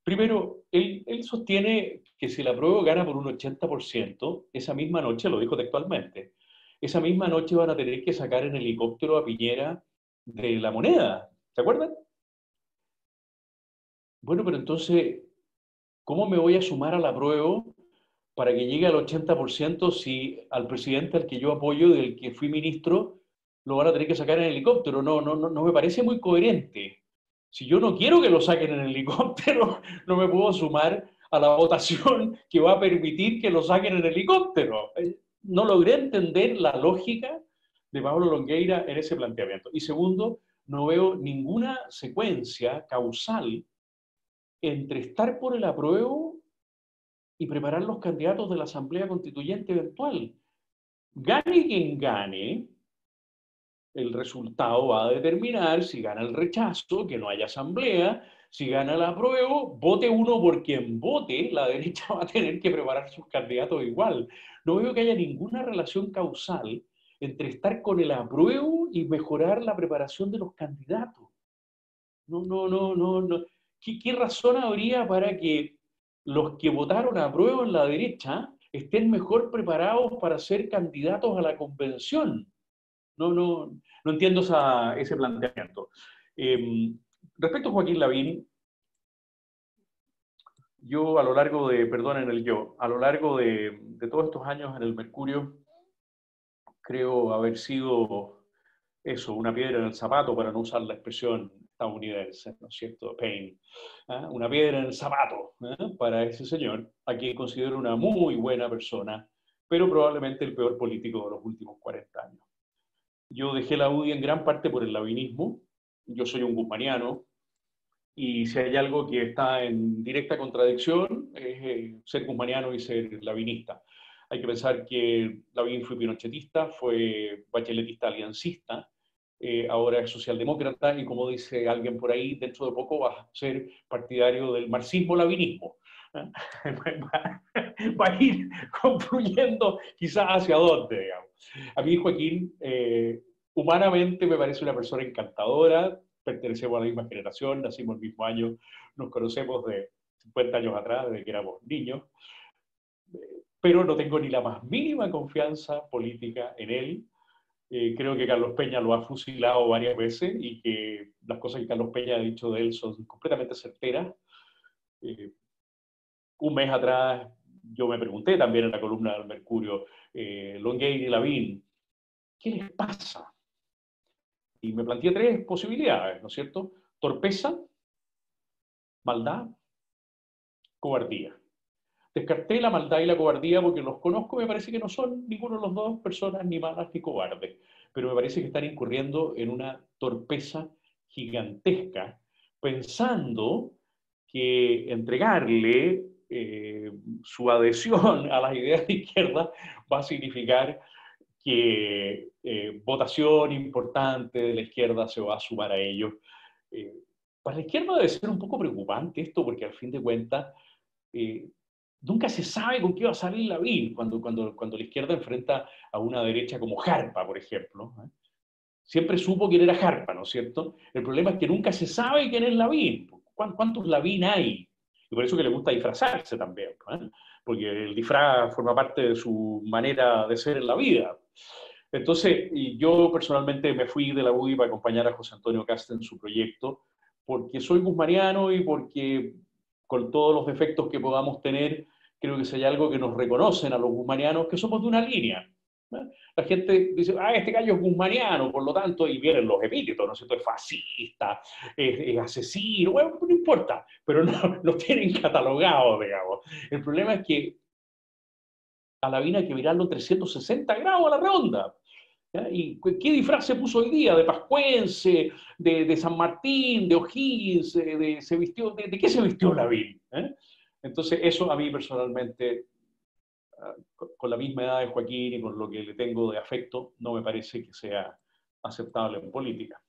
Primero, él sostiene que si el apruebo gana por un 80%, esa misma noche, lo dijo textualmente, esa misma noche van a tener que sacar en helicóptero a Piñera de La Moneda. ¿Se acuerdan? Bueno, pero entonces, ¿cómo me voy a sumar al apruebo para que llegue al 80% si al presidente al que yo apoyo, del que fui ministro, lo van a tener que sacar en helicóptero? No me parece muy coherente. Si yo no quiero que lo saquen en helicóptero, no me puedo sumar a la votación que va a permitir que lo saquen en helicóptero. No logré entender la lógica de Pablo Longueira en ese planteamiento. Y segundo, no veo ninguna secuencia causal entre estar por el apruebo y preparar los candidatos de la Asamblea Constituyente eventual. Gane quien gane, el resultado va a determinar si gana el rechazo, que no haya asamblea, si gana el apruebo, vote uno por quien vote, la derecha va a tener que preparar sus candidatos igual. No veo que haya ninguna relación causal entre estar con el apruebo y mejorar la preparación de los candidatos. No. ¿Qué razón habría para que los que votaron apruebo en la derecha estén mejor preparados para ser candidatos a la convención? No entiendo ese planteamiento. Respecto a Joaquín Lavín, yo a lo largo de todos estos años en el Mercurio, creo haber sido eso, una piedra en el zapato, para no usar la expresión estadounidense, ¿no es cierto? Pain. Una piedra en el zapato para ese señor, a quien considero una muy buena persona, pero probablemente el peor político de los últimos 40 años. Yo dejé la UDI en gran parte por el lavinismo. Yo soy un guzmaniano, y si hay algo que está en directa contradicción es ser guzmaniano y ser lavinista. Hay que pensar que Lavín fue pinochetista, fue bacheletista aliancista, ahora es socialdemócrata y, como dice alguien por ahí, dentro de poco va a ser partidario del marxismo-lavinismo. Va a ir confluyendo quizás hacia dónde, digamos. A mí Joaquín, humanamente me parece una persona encantadora, pertenecemos a la misma generación, nacimos el mismo año, nos conocemos de 50 años atrás, desde que éramos niños, pero no tengo ni la más mínima confianza política en él. Creo que Carlos Peña lo ha fusilado varias veces y que las cosas que Carlos Peña ha dicho de él son completamente certeras. Un mes atrás yo me pregunté también en la columna del Mercurio, Longueira y Lavín, ¿qué les pasa? Y me planteé 3 posibilidades, ¿no es cierto? Torpeza, maldad, cobardía. Descarté la maldad y la cobardía porque los conozco, me parece que no son ninguno de los dos personas ni malas ni cobardes, pero me parece que están incurriendo en una torpeza gigantesca, pensando que entregarle su adhesión a las ideas de izquierda va a significar que votación importante de la izquierda se va a sumar a ellos. Para la izquierda debe ser un poco preocupante esto, porque al fin de cuentas nunca se sabe con qué va a salir Lavín cuando la izquierda enfrenta a una derecha como Jarpa, por ejemplo. Siempre supo quién era Jarpa, ¿no es cierto? El problema es que nunca se sabe quién es Lavín. ¿Cuántos Lavín hay? Y por eso que le gusta disfrazarse también, porque el disfraz forma parte de su manera de ser en la vida. Entonces, yo personalmente me fui de la UDI para acompañar a José Antonio Kast en su proyecto, porque soy guzmaniano y porque, con todos los defectos que podamos tener, creo que si hay algo que nos reconocen a los guzmanianos, que somos de una línea. La gente dice, este gallo es guzmaniano, por lo tanto, y vienen los epítetos, ¿no es cierto? Es fascista, es asesino, bueno, no importa, pero no tienen catalogado, digamos. El problema es que a Lavín hay que mirarlo 360 grados a la redonda. ¿Ya? ¿Y qué disfraz se puso hoy día? ¿De pascuense, de San Martín, de O'Higgins? ¿De qué se vistió Lavín? Entonces, eso a mí personalmente, con la misma edad de Joaquín y con lo que le tengo de afecto, no me parece que sea aceptable en política.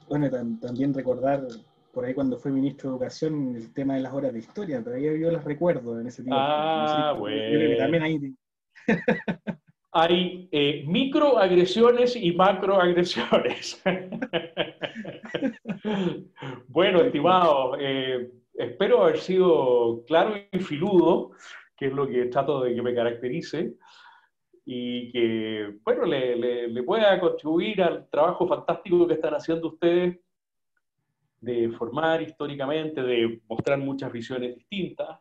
Bueno, también recordar, por ahí cuando fue ministro de Educación, el tema de las horas de historia, todavía yo las recuerdo en ese tiempo. Bueno. Yo creo que también hay microagresiones y macroagresiones. Bueno, estimados, espero haber sido claro y filudo, que es lo que trato de que me caracterice, y que, bueno, le pueda contribuir al trabajo fantástico que están haciendo ustedes de formar históricamente, de mostrar muchas visiones distintas,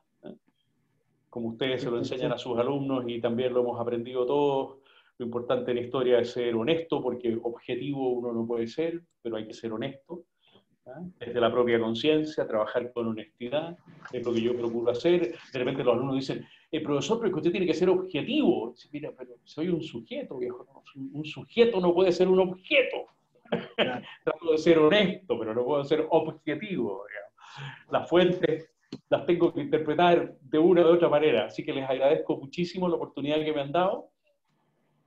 como ustedes se lo enseñan a sus alumnos y también lo hemos aprendido todos. Lo importante en la historia es ser honesto, porque objetivo uno no puede ser, pero hay que ser honesto. Desde la propia conciencia, trabajar con honestidad, es lo que yo procuro hacer. De repente los alumnos dicen, profesor, pero es que usted tiene que ser objetivo. Dice, mira, pero soy un sujeto, viejo. Un sujeto no puede ser un objeto. Trato de ser honesto, pero no puedo ser objetivo. Digamos. Las fuentes las tengo que interpretar de una u otra manera. Así que les agradezco muchísimo la oportunidad que me han dado.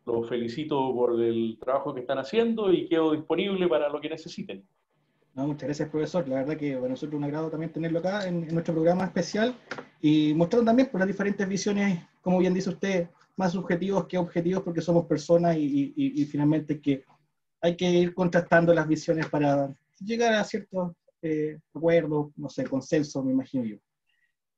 Los felicito por el trabajo que están haciendo y quedo disponible para lo que necesiten. No, muchas gracias, profesor. La verdad que para nosotros es un agrado también tenerlo acá en nuestro programa especial y mostrando también por las diferentes visiones, como bien dice usted, más subjetivos que objetivos, porque somos personas y finalmente que hay que ir contrastando las visiones para llegar a ciertos acuerdos, no sé, consenso, me imagino yo.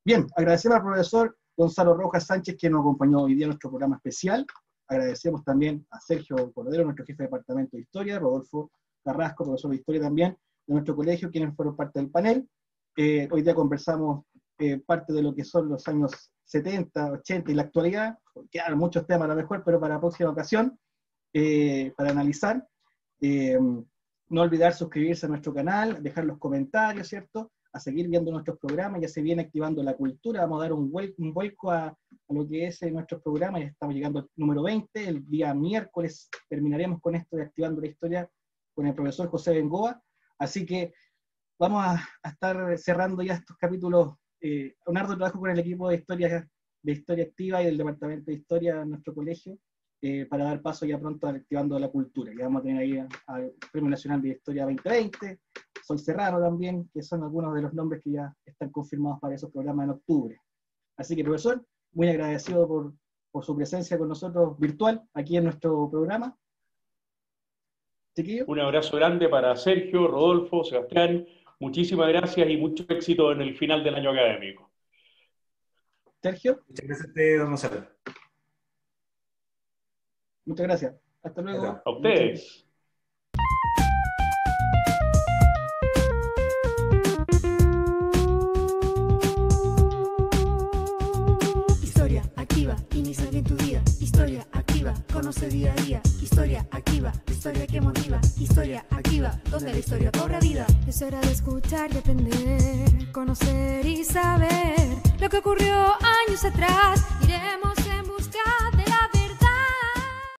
Bien, agradecemos al profesor Gonzalo Rojas Sánchez, que nos acompañó hoy día en nuestro programa especial. Agradecemos también a Sergio Cordero, nuestro jefe de departamento de Historia, Rodolfo Carrasco, profesor de Historia también, de nuestro colegio, quienes fueron parte del panel. Hoy día conversamos parte de lo que son los años 70, 80 y la actualidad. Quedan muchos temas a lo mejor, pero para la próxima ocasión, para analizar. No olvidar suscribirse a nuestro canal, dejar los comentarios, ¿cierto? A seguir viendo nuestros programas, ya se viene activando la cultura, vamos a dar un vuelco a lo que es nuestros programas, ya estamos llegando al número 20, el día miércoles terminaremos con esto de Activando la Historia con el profesor José Bengoa, así que vamos a estar cerrando ya estos capítulos, un arduo trabajo con el equipo de Historia Activa y del Departamento de Historia en nuestro colegio, para dar paso ya pronto a Activando la Cultura, que vamos a tener ahí al Premio Nacional de Historia 2020, Sol Serrano también, que son algunos de los nombres que ya están confirmados para esos programas en octubre. Así que, profesor, muy agradecido por su presencia con nosotros virtual aquí en nuestro programa. Chiquillo. Un abrazo grande para Sergio, Rodolfo, Sebastián, muchísimas gracias y mucho éxito en el final del año académico. Sergio. Muchas gracias a usted, don Gonzalo. Muchas gracias. Hasta luego. A ustedes. Historia activa, inicia bien tu día. Historia activa, conoce día a día. Historia activa, la historia que motiva. Historia activa, donde la historia cobra vida. Es hora de escuchar y aprender, conocer y saber lo que ocurrió años atrás. Iremos